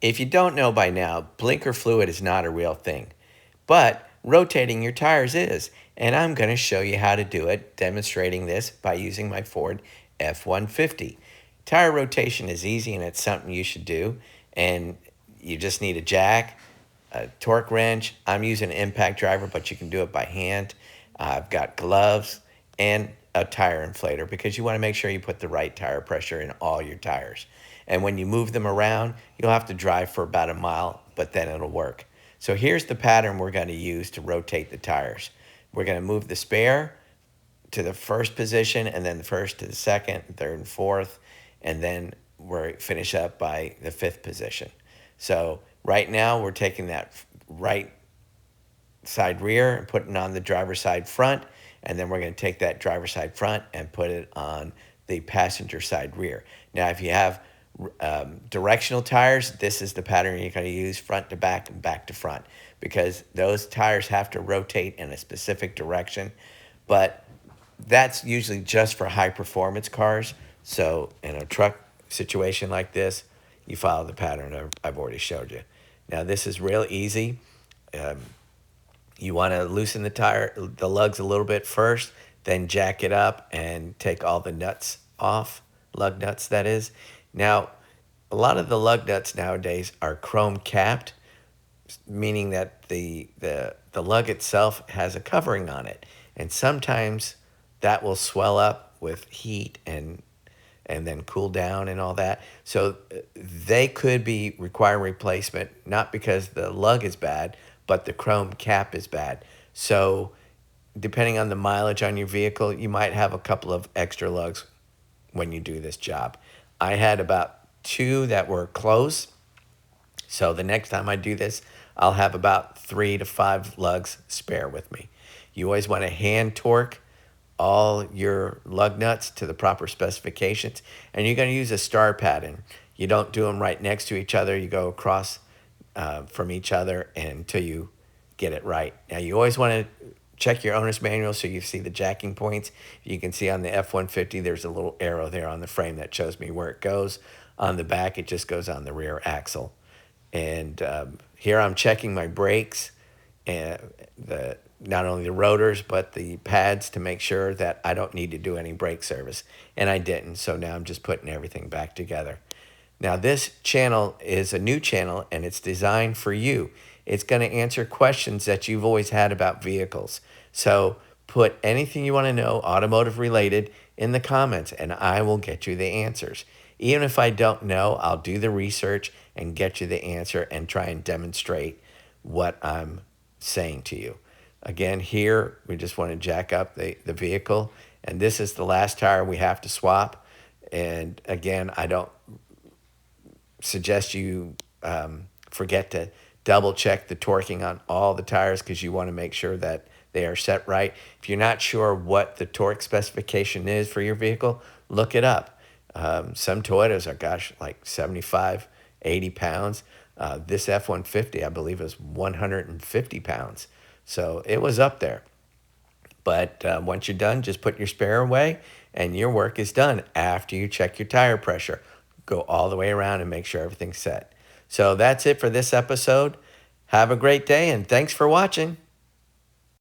If you don't know by now, blinker fluid is not a real thing, but rotating your tires is. And I'm going to show you how to do it, demonstrating this by using my Ford F-150. Tire rotation is easy and it's something you should do. And you just need a jack, a torque wrench. I'm using an impact driver, but you can do it by hand. I've got gloves and a tire inflator because you want to make sure you put the right tire pressure in all your tires. And when you move them around, you'll have to drive for about a mile, but then it'll work. So here's the pattern we're going to use to rotate the tires. We're going to move the spare to the first position, and then the first to the second, third, and fourth, and then we're finish up by the fifth position. So right now we're taking that right side rear and putting it on the driver's side front, and then we're going to take that driver's side front and put it on the passenger side rear. Now, if you have directional tires, this is the pattern you're going to use, front to back and back to front, because those tires have to rotate in a specific direction. But that's usually just for high performance cars. So in a truck situation like this, you follow the pattern I've already showed you. Now this is real easy. You want to loosen the lugs a little bit first, then jack it up and take all the nuts off, lug nuts that is. Now, a lot of the lug nuts nowadays are chrome capped, meaning that the lug itself has a covering on it. And sometimes that will swell up with heat and then cool down and all that. So they could be require replacement, not because the lug is bad, but the chrome cap is bad. So depending on the mileage on your vehicle, you might have a couple of extra lugs when you do this job. I had about 2 that were close. So the next time I do this, I'll have about 3 to 5 lugs spare with me. You always want to hand torque all your lug nuts to the proper specifications, and you're going to use a star pattern. You don't do them right next to each other. You go across from each other until you get it right. Now, you always want to check your owner's manual so you see the jacking points. You can see on the F-150, there's a little arrow there on the frame that shows me where it goes. On the back, it just goes on the rear axle. And here I'm checking my brakes, and not only the rotors, but the pads to make sure that I don't need to do any brake service. And I didn't, so now I'm just putting everything back together. Now this channel is a new channel and it's designed for you. It's going to answer questions that you've always had about vehicles. So put anything you want to know, automotive related, in the comments and I will get you the answers. Even if I don't know, I'll do the research and get you the answer and try and demonstrate what I'm saying to you. Again, here we just want to jack up the vehicle, and this is the last tire we have to swap. And again, I don't suggest you forget to double check the torquing on all the tires because you want to make sure that they are set right. If you're not sure what the torque specification is for your vehicle, look it up. Some Toyotas are, gosh, like 75, 80 pounds. This F-150, I believe, is 150 pounds. So it was up there. But once you're done, just put your spare away and your work is done after you check your tire pressure. Go all the way around and make sure everything's set. So that's it for this episode. Have a great day and thanks for watching.